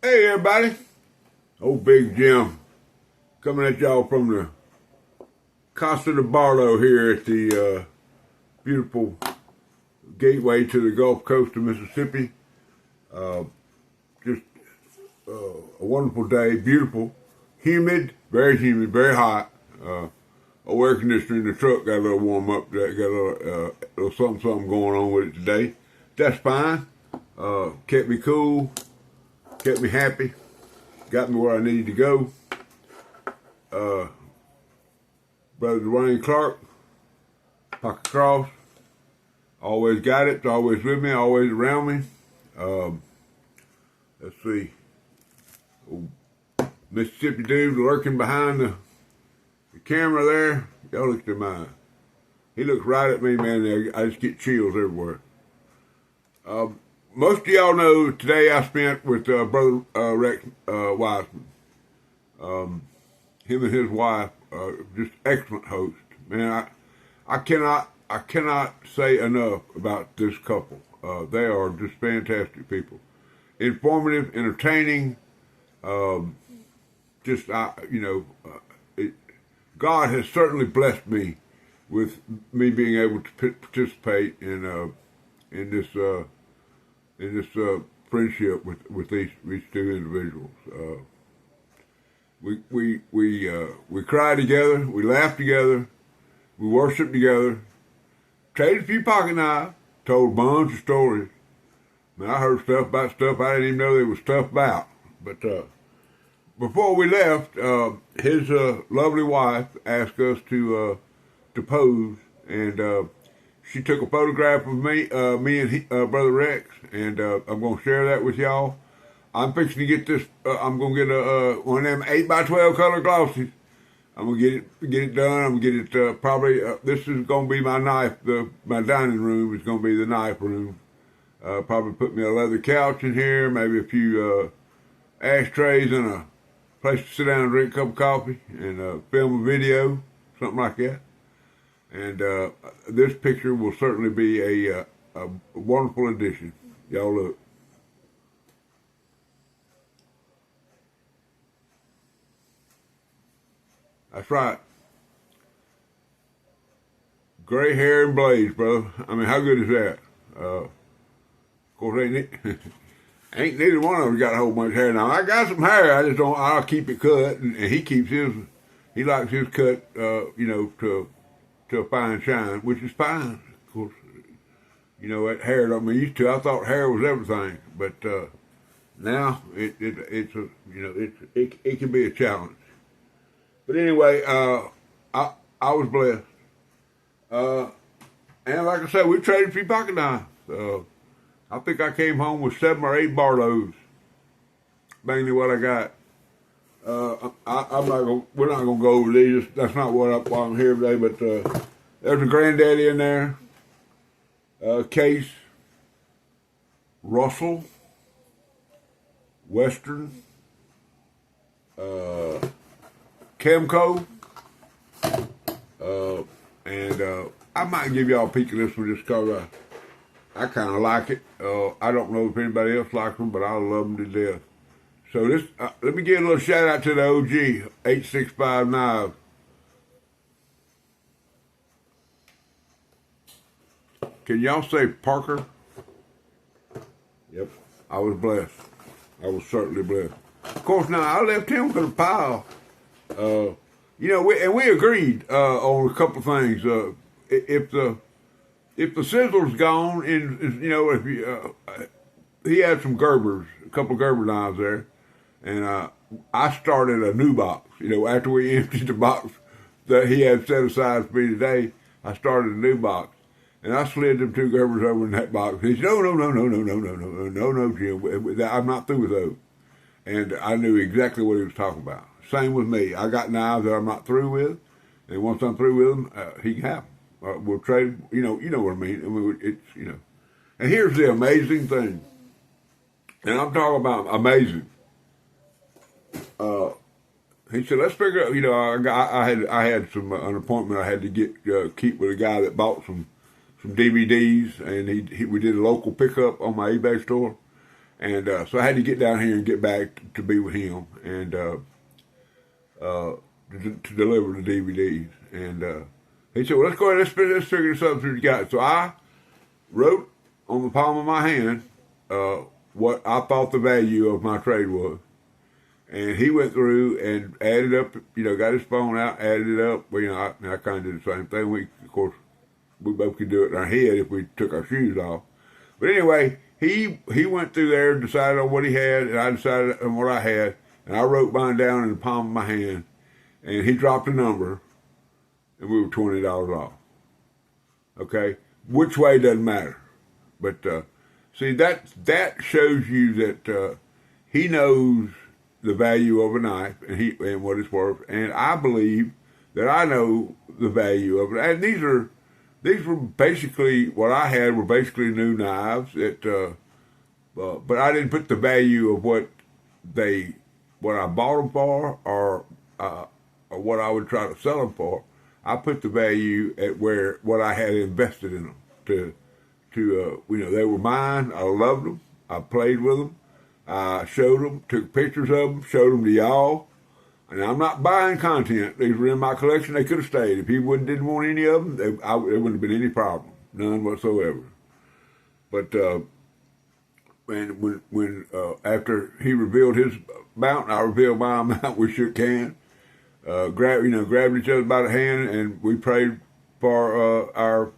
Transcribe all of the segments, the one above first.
Hey everybody, old Big Jim coming at y'all from the Costa de Barlow here at the beautiful gateway to the Gulf Coast of Mississippi. Just a wonderful day, beautiful, humid, very hot. Air conditioner in the truck got a little warm up, got a little something going on with it today. That's fine. Kept me cool, kept me happy, got me where I needed to go. Brother Dwayne Clark, Pocket Cross, always got it, always with me, always around me. Let's see, old Mississippi dude lurking behind the camera there. Y'all look at mine. He looks right at me, man. I just get chills everywhere. Most of y'all know today I spent with Brother Rex Wiseman. Him and his wife, just excellent host. Man, I cannot say enough about this couple. They are just fantastic people. Informative, entertaining. God has certainly blessed me with me being able to participate in this friendship with these two individuals. We cried together, we laughed together, we worshiped together, traded a few pocket knives, told a bunch of stories. Man, I heard stuff about stuff I didn't even know there was stuff about. But before we left, his lovely wife asked us to pose, and she took a photograph of me and Brother Rex, and I'm going to share that with y'all. I'm fixing to get this. I'm going to get one of them 8x12 color glossies. I'm going to get it done. I'm going to get it probably. This is going to be my knife. My dining room is going to be the knife room. Probably put me a leather couch in here, maybe a few ashtrays and a place to sit down and drink a cup of coffee and film a video, something like that. And this picture will certainly be a wonderful addition. Y'all look. That's right. Gray hair and blades, brother. I mean, how good is that? Of course, ain't neither one of us got a whole bunch of hair. Now, I got some hair. I just don't. I'll keep it cut, and he keeps his. He likes his cut, to a fine shine, which is fine. Of course, that hair don't mean used to. I thought hair was everything, but now it can be a challenge. But anyway, I was blessed, and like I said, we traded a few pocket knives. I think I came home with 7 or 8 Barlows, mainly what I got. We're not gonna go over these. That's not why I'm here today. But there's a granddaddy in there. Case, Russell, Western, Chemco, and I might give y'all a peek of this one just because I kind of like it. I don't know if anybody else likes them, but I love them to death. So this, let me give a little shout out to the OG 865 Knives. Can y'all say Parker? Yep, I was blessed. I was certainly blessed. Of course, now I left him with a pile. We agreed on a couple of things. If the sizzle's gone, and he had some Gerbers, a couple of Gerber knives there. And I started a new box. After we emptied the box that he had set aside for me today, I started a new box. And I slid them 2 Gerbers over in that box. He said, no, Jim, I'm not through with those. And I knew exactly what he was talking about. Same with me. I got knives that I'm not through with. And once I'm through with them, he can have them. We'll trade, you know what I mean. It's. And here's the amazing thing. And I'm talking about amazing. He said, let's figure out, I had an appointment I had to keep with a guy that bought some DVDs, and we did a local pickup on my eBay store. And so I had to get down here and get back to be with him and to deliver the DVDs. And he said, well, let's go ahead, let's figure this out, see what you got. So I wrote on the palm of my hand what I thought the value of my trade was. And he went through and added up, got his phone out, added it up. Well, I kind of did the same thing. Of course, we both could do it in our head if we took our shoes off. But anyway, he went through there, decided on what he had, and I decided on what I had. And I wrote mine down in the palm of my hand. And he dropped a number, and we were $20 off. Okay? Which way doesn't matter. But, see, that shows you that he knows the value of a knife and what it's worth, and I believe that I know the value of it. And these were basically what I had were basically new knives that, but I didn't put the value of what I bought them for or what I would try to sell them for. I put the value at what I had invested in them they were mine. I loved them. I played with them. I showed them, took pictures of them, showed them to y'all. And I'm not buying content. These were in my collection. They could have stayed. If he didn't want any of them, there wouldn't have been any problem. None whatsoever. But when after he revealed his amount, I revealed my amount, we shook hands, grabbed each other by the hand, and we prayed for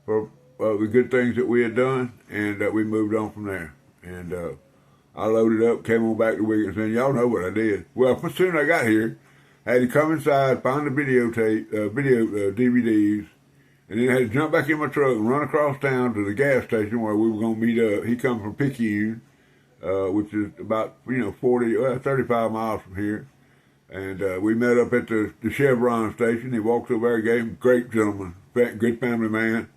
the good things that we had done, and we moved on from there. And I loaded up, came on back to Wiggins, and y'all know what I did. Well, as soon as I got here, I had to come inside, find the DVDs, and then I had to jump back in my truck and run across town to the gas station where we were going to meet up. He come from Picayune, which is about 35 miles from here, and we met up at the Chevron station. He walked over there, gave him, great gentleman, good family man.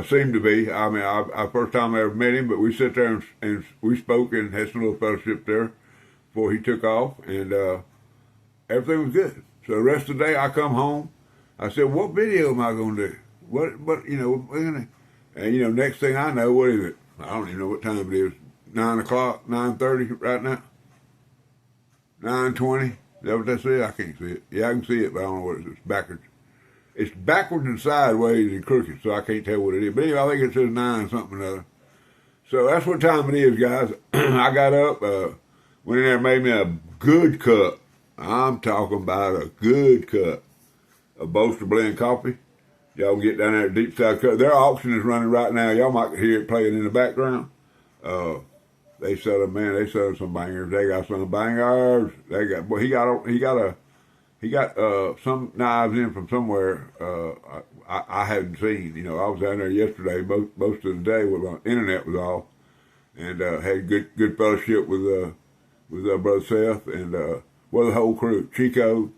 Seemed to be. I mean, I first time I ever met him, but we sat there and we spoke and had some little fellowship there before he took off, and everything was good. So the rest of the day, I come home. I said, "What video am I going to do? And next thing I know, what is it? I don't even know what time it is. 9 o'clock, 9:30 right now. 9:20. Is that what that says? I can't see it. Yeah, I can see it, but I don't know what it is. It's backwards. It's backwards and sideways and crooked, so I can't tell what it is. But anyway, I think it says 9 something or other. So that's what time it is, guys. I got up, went in there and made me a good cup. I'm talking about a good cup of Bolster Blend coffee. Y'all can get down there at DeepSouthCutlery. Their auction is running right now. Y'all might hear it playing in the background. They sell some bangers. They got some bangers. He got some knives in from somewhere I hadn't seen. I was down there yesterday. Most of the day the internet was off, and had good fellowship with Brother Seth and the whole crew, Chico,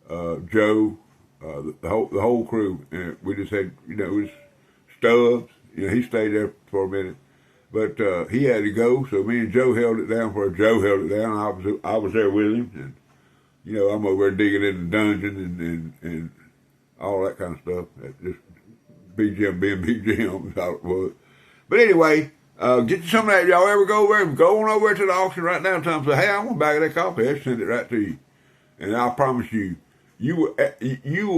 Joe, the whole crew. And we just had it was Stubbs. He stayed there for a minute, but he had to go. So me and Joe held it down. I was there with him, and I'm over there digging in the dungeon and all that kind of stuff. Just BGM being BGM is how it was. But anyway, get you some of that. Y'all ever go over there? Go on over to the auction right now and tell them, say, hey, I want a bag of that coffee. They'll send it right to you. And I promise you, you will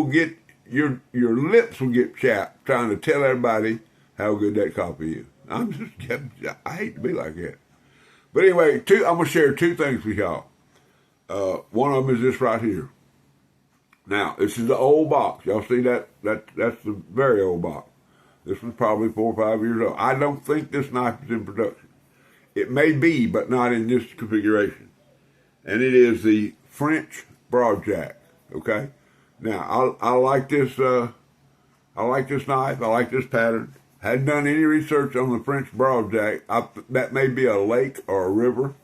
get, your lips will get chapped trying to tell everybody how good that coffee is. I hate to be like that. But anyway, I'm going to share 2 things with y'all. One of them is this right here. Now, this is the old box. Y'all see that? That's the very old box. This was probably 4 or 5 years old. I don't think this knife is in production. It may be, but not in this configuration. And it is the French broadjack. Okay. Now, I like this. I like this knife. I like this pattern. Hadn't done any research on the French broadjack. That may be a lake or a river.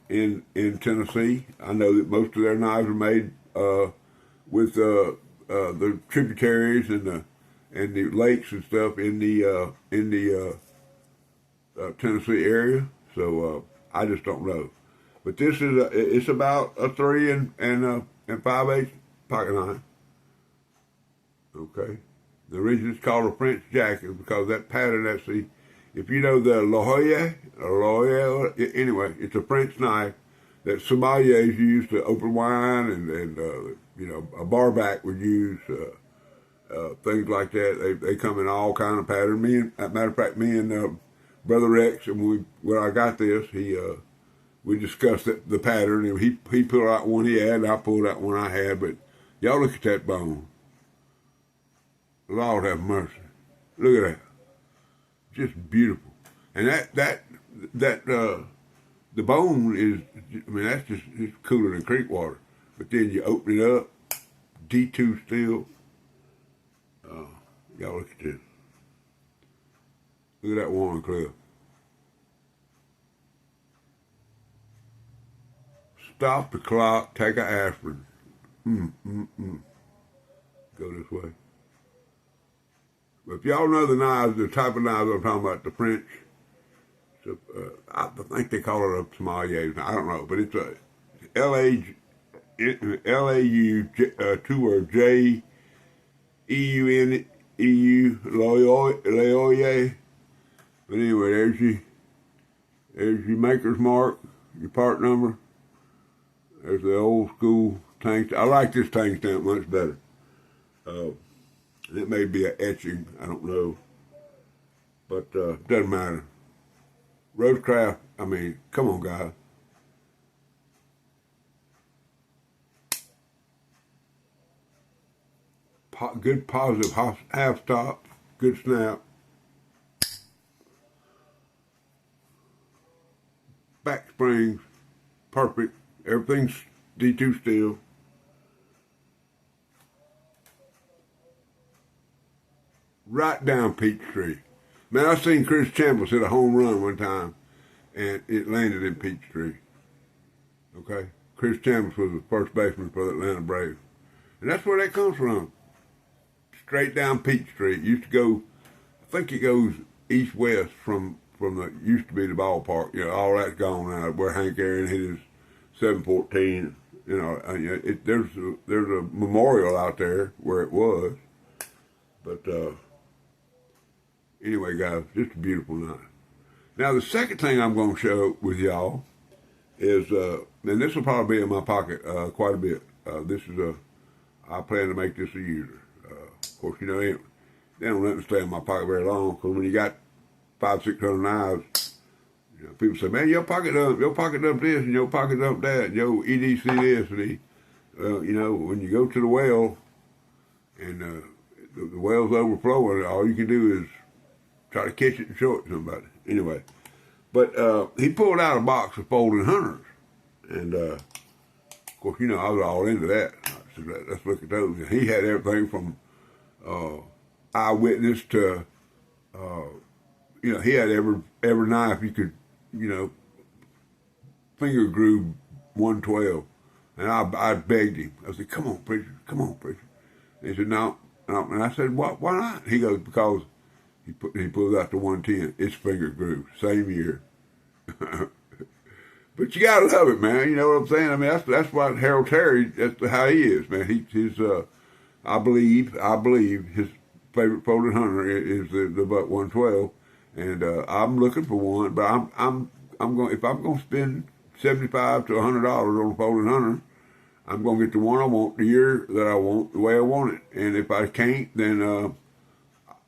In Tennessee. I know that most of their knives are made with the tributaries and the lakes and stuff in the Tennessee area. So I just don't know. But this is it's about a 3 and 5/8 pocket knife. Okay. The reason it's called a French jack is because that pattern if you know the La Hoya, anyway, it's a French knife that sommeliers use to open wine, and you know, a barback would use, things like that. They come in all kind of patterns. Matter of fact, me and Brother Rex, and when I got this, we discussed the pattern, and he pulled out one he had, and I pulled out one I had. But y'all look at that bone. Lord have mercy. Look at that. Just beautiful. And the bone is, I mean, that's just, it's cooler than creek water. But then you open it up, D2 steel. Y'all look at this. Look at that Warren Cliff. Stop the clock, take an aspirin. Go this way. But if y'all know the knives, the type of knives I'm talking about, the French, so, I think they call it a sommelier. I don't know, but it's a L-A-U, 2 words, J-E-U-N-E-U, Loyoye. But anyway, there's your maker's mark, your part number. There's the old school tank. I like this tank stamp much better. It may be an etching, I don't know. But doesn't matter. Roadcraft, I mean, come on, guys. Good positive half stop, good snap. Back springs, perfect. Everything's D2 steel. Right down Peachtree. Man, I seen Chris Chambliss hit a home run one time, and it landed in Peachtree. Okay? Chris Chambliss was the first baseman for the Atlanta Braves. And that's where that comes from. Straight down Peachtree. It used to go, I think it goes east-west from the, used to be the ballpark. You know, all that's gone now, where Hank Aaron hit his 714. You know, there's a memorial out there where it was. But, anyway, guys, just a beautiful knife. Now, the second thing I'm going to show with y'all is, and this will probably be in my pocket quite a bit. I plan to make this a user. Of course, you know, they don't let me stay in my pocket very long, because when you got 500-600 knives, you know, people say, man, your pocket dump this, and your pocket dump that, and your EDC this, and you know, when you go to the well, and the well's overflowing, all you can do is try to catch it and show it to somebody. Anyway, but he pulled out a box of folding hunters, and of course, you know, I was all into that. I said, let's look at those. And he had everything from eyewitness to, you know, he had every knife you could, you know, finger groove 112. And I begged him. I said, come on, preacher. And he said, no. And I said, why not? He goes, because he pulls out the 110. It's finger groove, same year. But you gotta love it, man. You know what I'm saying? I mean, that's what Harold Terry, that's how he is, man. He's I believe his favorite folded hunter is the Buck 112, and I'm looking for one. But I'm going, if I'm going to spend $75 to $100 on a folded hunter, I'm going to get the one I want, the year that I want, the way I want it. And if I can't, then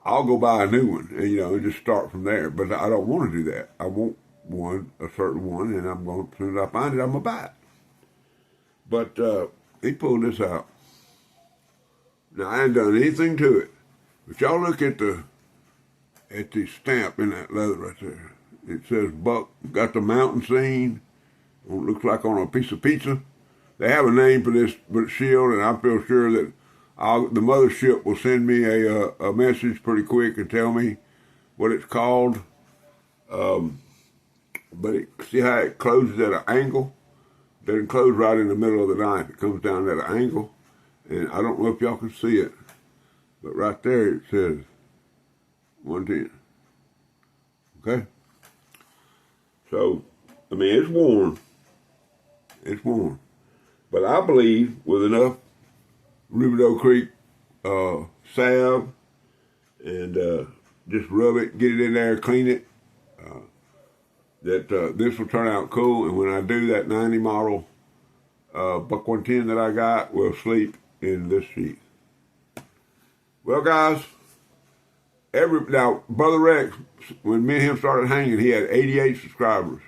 I'll go buy a new one, and you know, and just start from there. But I don't want to do that. I want a certain one, and I'm going, as soon as I find it, I'm going to buy it. But he pulled this out. Now, I ain't done anything to it. But y'all look at the stamp in that leather right there. It says Buck, got the mountain scene. It looks like on a piece of pizza. They have a name for this shield, and I feel sure that the mothership will send me a message pretty quick and tell me what it's called. But see how it closes at an angle? It doesn't close right in the middle of the knife. It comes down at an angle. And I don't know if y'all can see it, but right there it says 110. Okay? So, I mean, it's worn. It's worn. But I believe with enough Rubidoux Creek salve and just rub it, get it in there, clean it, that this will turn out cool, and when I do that 90 model Buck 110 that I got, will sleep in this sheath. Well, guys, now Brother Rex, when me and him started hanging, he had 88 subscribers.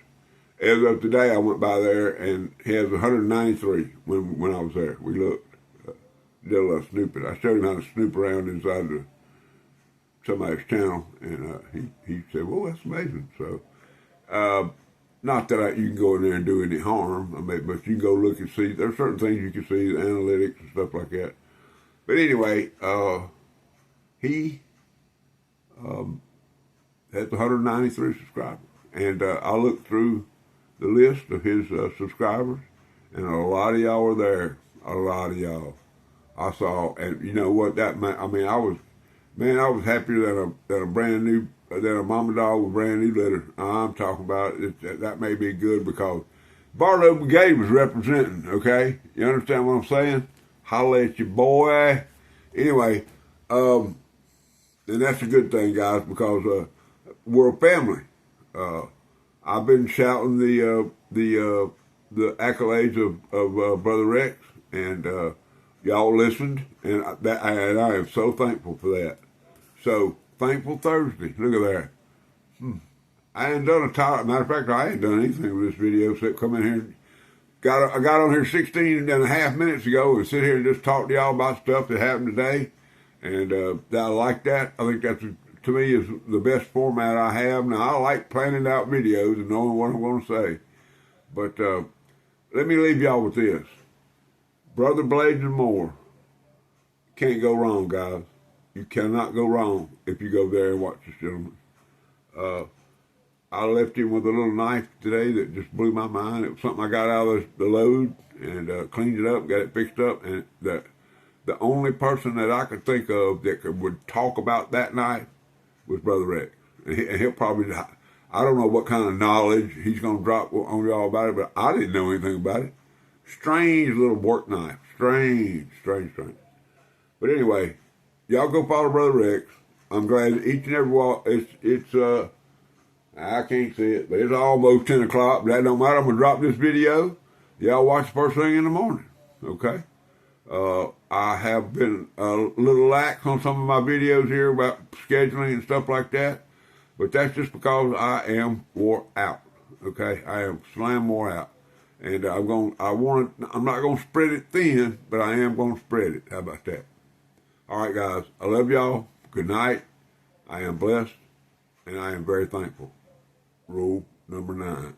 As of today, I went by there and he has 193 when I was there. We looked, did a little snooping. I showed him how to snoop around inside somebody's channel, and he said, "Well, that's amazing." So, not that you can go in there and do any harm, but you can go look and see. There's certain things you can see, the analytics and stuff like that. But anyway, he has 193 subscribers, and I looked through the list of his subscribers, and a lot of y'all were there. A lot of y'all I saw, and you know what that meant? I mean, I was happier than a brand new, than a mama dog with brand new litter. I'm talking about it, that may be good because Barlow Brigade was representing. Okay, you understand what I'm saying? Holla at your boy. Anyway, and that's a good thing, guys, because we're a family. I've been shouting the accolades of Brother Rex, and y'all listened, and I am so thankful for that. So thankful Thursday. Look at that. I ain't done a title. Matter of fact, I ain't done anything with this video except come in here. I got on here 16 and a half minutes ago and sit here and just talk to y'all about stuff that happened today, and I like that. I think that's, to me, is the best format I have. Now, I like planning out videos and knowing what I'm going to say. But let me leave y'all with this. Brother Blades and more. Can't go wrong, guys. You cannot go wrong if you go there and watch this gentleman. I left him with a little knife today that just blew my mind. It was something I got out of the load and cleaned it up, got it fixed up. And the only person that I could think of that would talk about that knife was Brother Rex. And he'll probably, I don't know what kind of knowledge he's going to drop on y'all about it, but I didn't know anything about it. Strange little work knife. Strange. But anyway, y'all go follow Brother Rex. I'm glad that each and every one, it's I can't see it, but it's almost 10 o'clock, but that don't matter. I'm going to drop this video. Y'all watch the first thing in the morning, okay? I have been a little lax on some of my videos here about scheduling and stuff like that, but that's just because I am wore out, okay? I am slam wore out. And I'm not going to spread it thin, but I am going to spread it. How about that? All right, guys. I love y'all. Good night. I am blessed, and I am very thankful. Rule number 9.